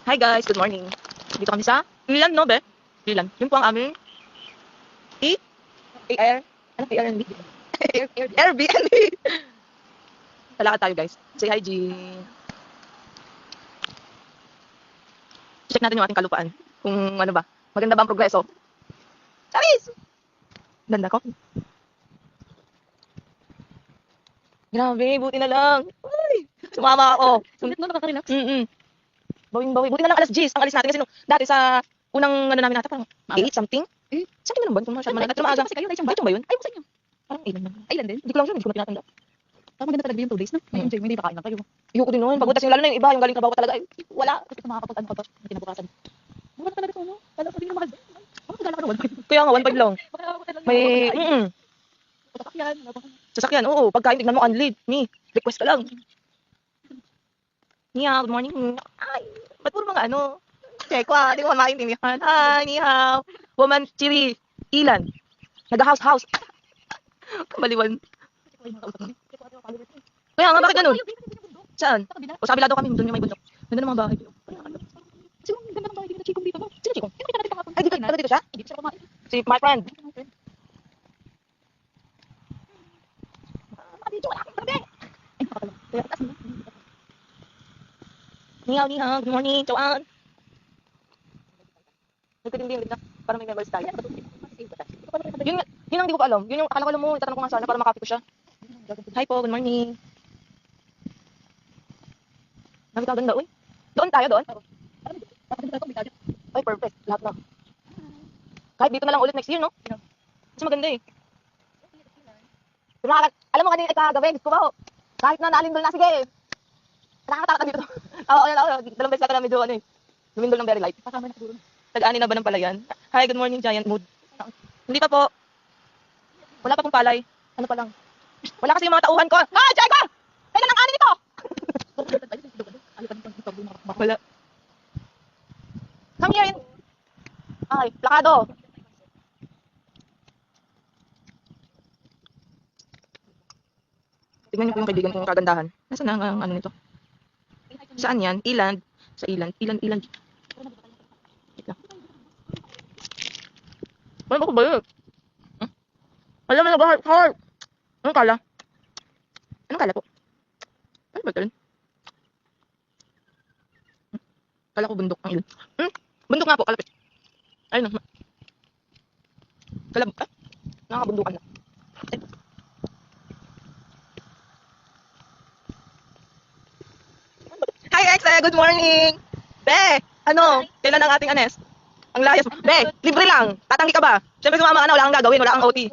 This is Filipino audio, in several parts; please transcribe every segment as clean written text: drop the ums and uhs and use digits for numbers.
Hi guys, good morning. Dito kami sa Ilan, no, be? Ilan. Yun po ang aming E AR. Ano Airbnb? Airbnb. Talakad tayo guys. Say hi, G. Check natin yung ating kalupaan. Kung ano ba. Maganda ba ang progreso? Charis! Ganda ko. Grabe, buti na lang. Uy, sumama ako. Sulit no, nakaka-relax. Bawing-bawi. Buti na lang alas 10 ang alis natin kasi nung dati sa unang ano namin nata parang 8 something. Something na naman. Kung masyadong malaga. Maaga. Kasi kayo, na isang Ay, ito ba yun? Ay, sa inyo. Parang 8 lang. Island din. Hindi ko lang sure. Hindi ko na tinatanda. Parang maganda talaga yung 2 days, no? May enjoy mo, hindi kakain lang kayo. Ayoko din noon. Pagbutas yung lalo na yung iba, yung galing trabaho talaga. Ay, wala. Kasi kung makakapag-ano ka ba, na kinabukasan. Mura talaga ito, no? Kala ko, hindi na mahal. Ako magala ka na 1.5. Kaya nga, 1.5 lang. Baka ako talaga May, Patakyan. sasakyan. Oo, pagkain, tignan mo, unlead. Ni, request ka lang. Ni hao, good morning. Ay, ba't puro mga ano? Check ko di ko maintindihan. Hi, ni hao. Woman, chiri, ilan. Nag-house. Kamaliwan. Kaya nga, bakit ganun? Saan? O sa kabila daw kami, doon yung may bundok. Ganda ng mga bahay. Sino ang ganda ng bahay dito, Chikong dito, no? Sino Chikong? Yung kita natin kahapon. Ay, dito siya? Dito siya kumain. Si my friend. Ay, nakakalaw. Kaya, taas mo. Ni hao, good morning, Joanne. Nagkadimdim na, parang may members tayo. Yun ang di ko pa alam. Yun yung akala ko alam mo, itatanong ko nga sana para makapit ko siya. Hi po, good morning. Napakaganda, uy. Doon tayo, doon. Ay, perfect. Lahat na. Kahit dito na lang ulit next year, no? Kasi maganda eh. Alam mo kanina ikagabi, gusto ko ba? Kahit na naalindol na, sige. Nakakatakot dito. Oo, dalawang beses na ka na medyo ano eh. Lumindol ng very light. Kasama na siguro. Tag-ani na ba ng palayan? Hi, good morning, Giant Mood. Hindi pa po. Wala pa pong palay. Ano pa lang? Wala kasi yung mga tauhan ko. Hi, Jaga! Kailan ang ani nito? Wala. Come here. Ay, plakado. Tignan niyo po yung kaibigan kong kagandahan. Nasaan na ang ano nito? Saan yan? Iland. Sa Iland. Iland. Ito. Ano ba ba yun? Alam mo na ba? Heart. Anong kala? Anong kala po? Ano ba ito? Kala ko bundok ang ilan. Bundok nga po, kalapit. Ayun. Kalab. Nakakabundukan na. Ay. Hi, Exe! Good morning! Be! Ano? Kailan ang ating anes? Ang layas. Be! Libre lang! Tatanggi ka ba? Siyempre sumama ka na, wala kang gagawin, wala kang OT.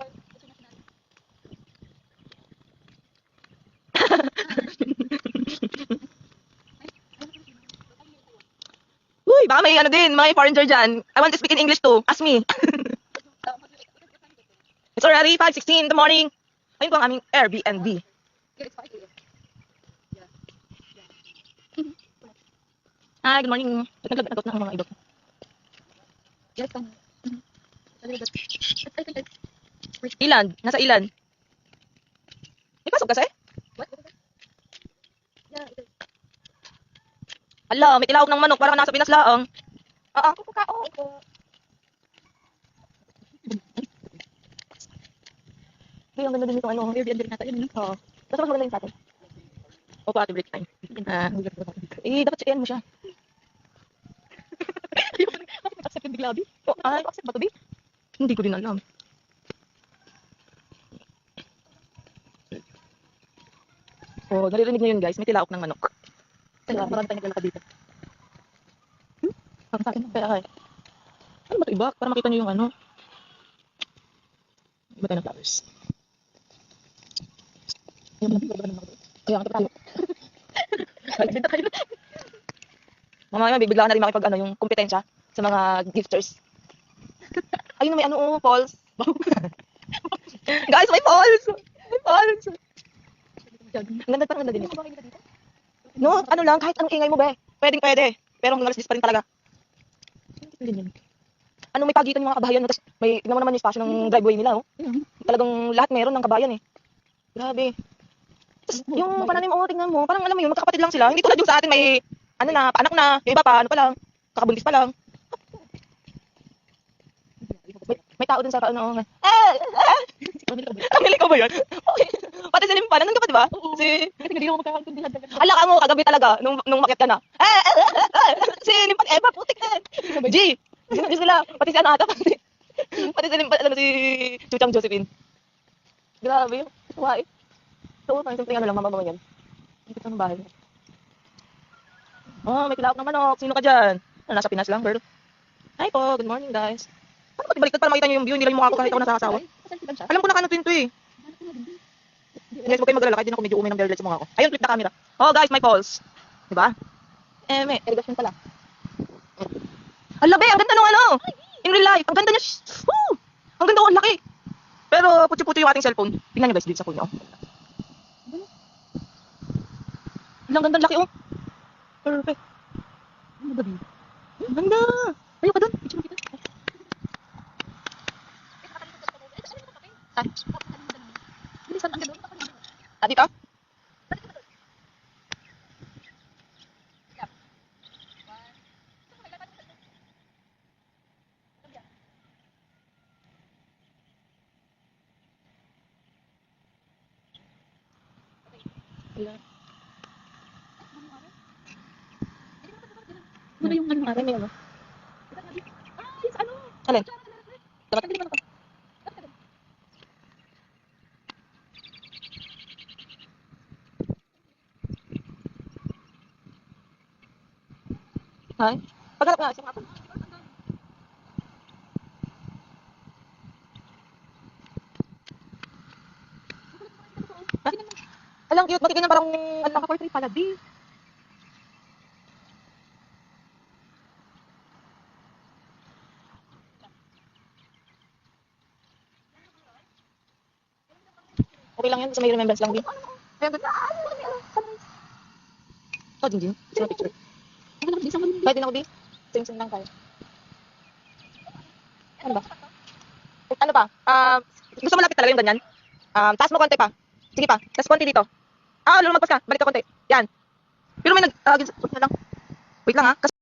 Uy, baka may ano din, may foreigner dyan. I want to speak in English too. Ask me. It's already 5:16 in the morning. Ayun po ang aming Airbnb. Hi, good morning. Naglagot na ang mga idok. Yes, tama. Ilan? Nasa ilan? May pasok kasi? Hala, may tilawak ng manok. Parang nasa Pinas laang. Oo, kukao. Ay, ang ganda din itong ano. Airbnb rin natin yun, no? Oo. Basta mas maganda yung sa atin. Opo, ate break time. Dapat check-in mo siya. Accept yung biglabi. Ay, Accept ba ito, babe? hindi ko din alam. Oh, naririnig niyo yun guys. May tilaok ng manok. Kaya marami tayong naglalakad dito. Parang sa akin. Kaya kaya. Ano ba ito iba? Para makita niyo yung ano. Iba tayo ng flowers. Yung mga bigla naman ako. Kaya ang tayo. Nagbenta tayo. Mamaya bibigla na rin makipag ano yung kompetensya sa mga gifters. Ayun may ano oh, falls. Guys, may falls. May falls. Ang ganda parang ganda din. No, ano lang kahit anong ingay mo be. Pwedeng pwede. Pero hanggang alas 10 pa rin talaga. Ano may pagitan yung mga kabahayan no? Tapos may tingnan mo naman yung spasyo ng driveway nila oh. Talagang lahat meron ng kabayan eh. Grabe. Tapos yung pananim oh, tingnan mo, parang alam mo yun, magkakapatid lang sila. Hindi tulad yung sa atin may Ano na, paanak na. Yung iba pa, ano pa lang. Kakabuntis pa lang. May tao dun sa ano. Kamili ko ba yun? Okay. Pati si Limpa, nandun ka pa, di ba? Oo. Si... Kasi hindi ako magkakaintindihan talaga. Ala ka mo, kagabi talaga, nung makit ka na. Si Limpa, Eva, putik na. G! G sila. Pati si Anata, pati si Limpa, alam mo si Chuchang Josephine. Grabe yun. Tuwa eh. So, parang simple ano lang, mama yan. Ang kita ng bahay. Oh, may kilawak ng manok. Sino ka dyan? Ano, nasa Pinas lang, girl. Hi po, good morning guys. Paano pati baliktad para makita niyo yung view? Hindi lang yung mukha ko kahit ako nasa asawa. Kasal siya. Alam ko na kano twin to eh. Guys, huwag kayong magalala. Kahit din ako medyo umay ng very lights sa mukha ko. Ayun, flip na camera. Oh guys, my falls. Diba? May irrigation pala. Ang labi, ang ganda nung ano. In real life, ang ganda niya. Woo! Ang ganda, ang laki. Pero putyo-putyo yung ating cellphone. Tingnan nyo guys, dito sa phone nyo. Ang ganda, ang laki oh. Perfect. Ano ba din? Ang ganda. Ayaw ka dun. Picture mo kita. Ah, Bilisan, ang gano'n. dito? Ano ba yung ano araw? May ano? Ay, sa ano? Alin? Dapat hindi mo na. Hi? Pagharap nga, siya nga ako. Ha? Alang cute, bakit ganyan parang ano lang ka portrait pala, di? Okay lang yan, kasi may remembrance lang din. Ayun, ganda. Oh, Jinjin. Sino picture? Ano lang, bilisan mo yun. Kahit din ako, di? Sing-sing lang tayo. Ano ba? Ano pa? Gusto mo lapit talaga yung ganyan? Taas mo konti pa. Sige pa. Taas konti dito. Lumagpas ka. Balik ka konti. Yan. Pero may nag... wait na lang. Wait lang ha. Kasi